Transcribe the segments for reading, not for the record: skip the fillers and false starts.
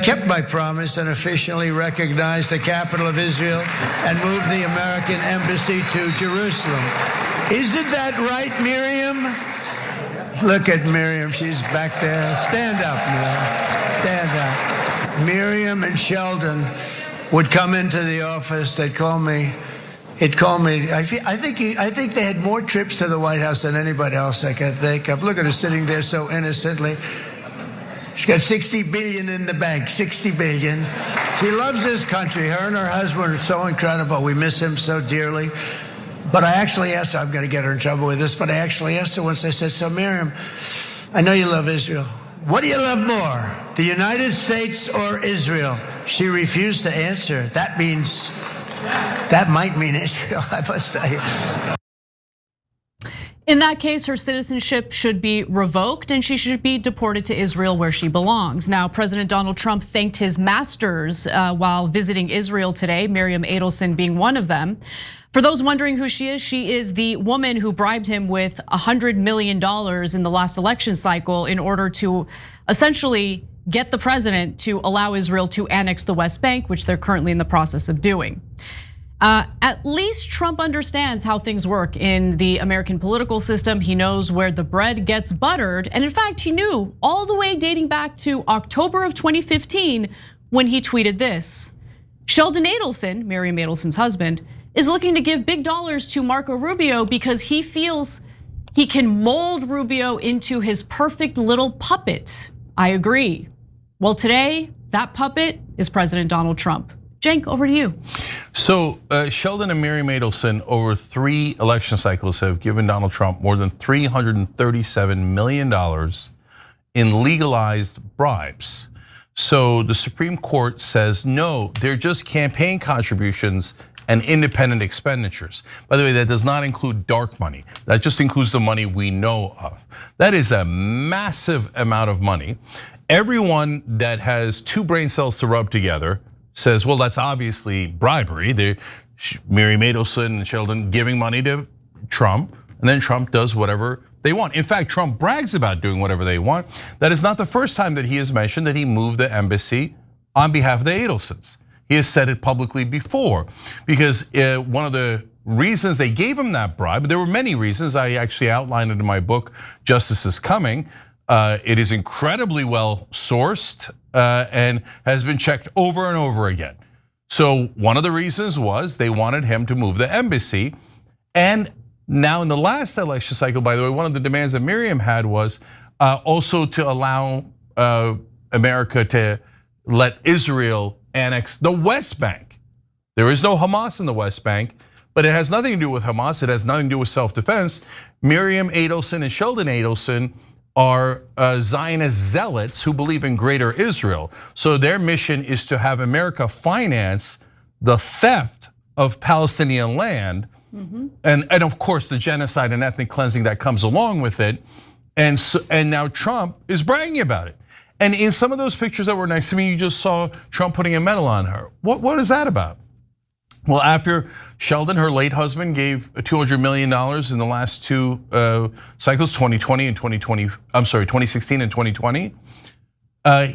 kept my promise and officially recognized the capital of Israel and moved the American embassy to Jerusalem. Isn't that right, Miriam? Look at Miriam. She's back there. Stand up, Miriam. Stand up. Miriam and Sheldon would come into the office. They'd call me. He'd call me. I think they had more trips to the White House than anybody else I can think of. Look at her sitting there so innocently. She's got 60 billion in the bank, 60 billion. She loves this country. Her and her husband are so incredible. We miss him so dearly. But I actually asked her, I'm going to get her in trouble with this, but I actually asked her once, I said, so Miriam, I know you love Israel. What do you love more, the United States or Israel? She refused to answer. That might mean Israel, I must say. In that case, her citizenship should be revoked and she should be deported to Israel where she belongs. Now, President Donald Trump thanked his masters while visiting Israel today, Miriam Adelson being one of them. For those wondering who she is the woman who bribed him with $100 million in the last election cycle in order to essentially get the president to allow Israel to annex the West Bank, which they're currently in the process of doing. At least Trump understands how things work in the American political system. He knows where the bread gets buttered. And in fact, he knew all the way dating back to October of 2015 when he tweeted this. Sheldon Adelson, Miriam Adelson's husband, is looking to give big dollars to Marco Rubio because he feels he can mold Rubio into his perfect little puppet. I agree. Well, today, that puppet is President Donald Trump. Cenk, over to you. So Sheldon and Miriam Adelson over 3 election cycles have given Donald Trump more than $337 million in legalized bribes. So the Supreme Court says, no, they're just campaign contributions and independent expenditures. By the way, that does not include dark money. That just includes the money we know of. That is a massive amount of money. Everyone that has 2 brain cells to rub together says, well, that's obviously bribery. Miriam Adelson and Sheldon giving money to Trump, and then Trump does whatever they want. In fact, Trump brags about doing whatever they want. That is not the first time that he has mentioned that he moved the embassy on behalf of the Adelsons. He has said it publicly before, because one of the reasons they gave him that bribe, there were many reasons, I actually outlined it in my book, Justice is Coming. It is incredibly well sourced and has been checked over and over again. So one of the reasons was they wanted him to move the embassy. And now in the last election cycle, by the way, one of the demands that Miriam had was also to allow America to let Israel annex the West Bank. There is no Hamas in the West Bank, but it has nothing to do with Hamas. It has nothing to do with self-defense. Miriam Adelson and Sheldon Adelson are Zionist zealots who believe in greater Israel. So their mission is to have America finance the theft of Palestinian land, and of course the genocide and ethnic cleansing that comes along with it. And now Trump is bragging about it. And in some of those pictures that were next to me, you just saw Trump putting a medal on her. What is that about? Well, after Sheldon, her late husband, gave $200 million in the last 2 cycles, 2020 and 2020. I'm sorry, 2016 and 2020.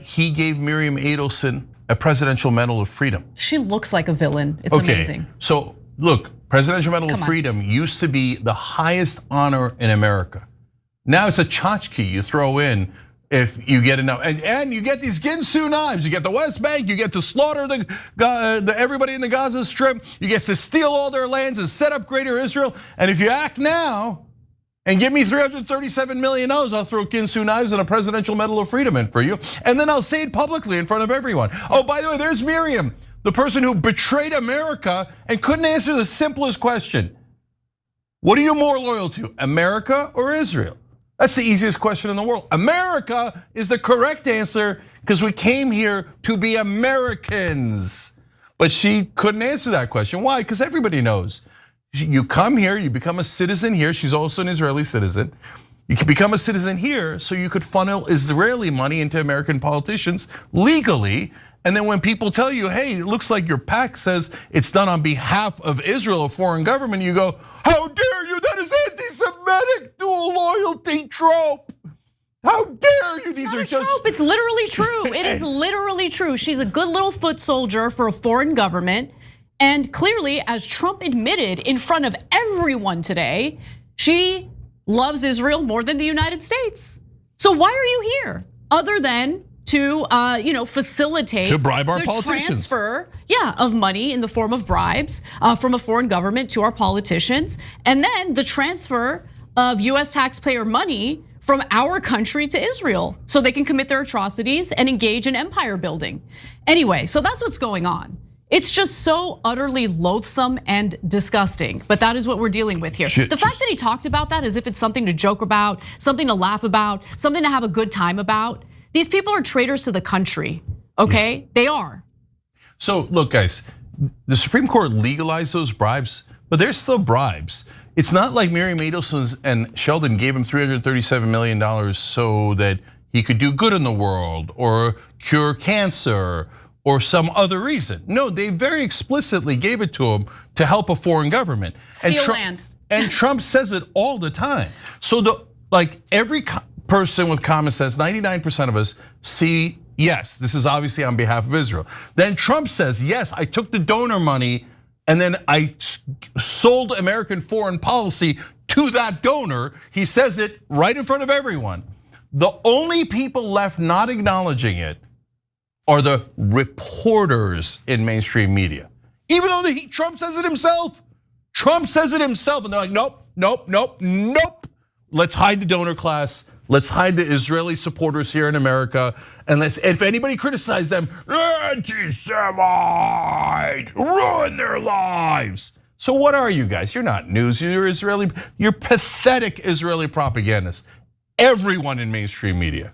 He gave Miriam Adelson a Presidential Medal of Freedom. She looks like a villain. It's amazing. So look, Presidential Medal of Freedom used to be the highest honor in America. Now it's a tchotchke you throw in if you get enough, and you get these Ginsu knives. You get the West Bank, you get to slaughter everybody in the Gaza Strip. You get to steal all their lands and set up greater Israel. And if you act now and give me $337 million, I'll throw Ginsu knives and a Presidential Medal of Freedom in for you. And then I'll say it publicly in front of everyone. Oh, by the way, there's Miriam, the person who betrayed America and couldn't answer the simplest question. What are you more loyal to, America or Israel? That's the easiest question in the world. America is the correct answer because we came here to be Americans. But she couldn't answer that question. Why? Because everybody knows. You come here, you become a citizen here. She's also an Israeli citizen. You can become a citizen here so you could funnel Israeli money into American politicians legally. And then when people tell you, hey, it looks like your PAC says it's done on behalf of Israel, a foreign government, you go, how dare you, that is anti-Semitic dual loyalty trope. How dare you? These are just trope. It's literally true. It is literally true. She's a good little foot soldier for a foreign government. And clearly, as Trump admitted in front of everyone today, she loves Israel more than the United States. So why are you here? Other than to facilitate to bribe our the politicians. Transfer, of money in the form of bribes from a foreign government to our politicians, and then the transfer of US taxpayer money from our country to Israel so they can commit their atrocities and engage in empire building. Anyway, so that's what's going on. It's just so utterly loathsome and disgusting, but that is what we're dealing with here. The fact that he talked about that as if it's something to joke about, something to laugh about, something to have a good time about. These people are traitors to the country, okay? They are. So look, guys, the Supreme Court legalized those bribes, but they're still bribes. It's not like Miriam Adelson and Sheldon gave him $337 million so that he could do good in the world or cure cancer or some other reason. No, they very explicitly gave it to him to help a foreign government. Steal land. And Trump says it all the time. So every person with common sense, 99% of us see, yes, this is obviously on behalf of Israel. Then Trump says, yes, I took the donor money and then I sold American foreign policy to that donor. He says it right in front of everyone. The only people left not acknowledging it are the reporters in mainstream media. Even though Trump says it himself. Trump says it himself, and they're like, nope, nope, nope, nope. Let's hide the donor class. Let's hide the Israeli supporters here in America. And if anybody criticizes them, anti-Semite, ruin their lives. So what are you guys? You're not news, you're pathetic Israeli propagandists. Everyone in mainstream media.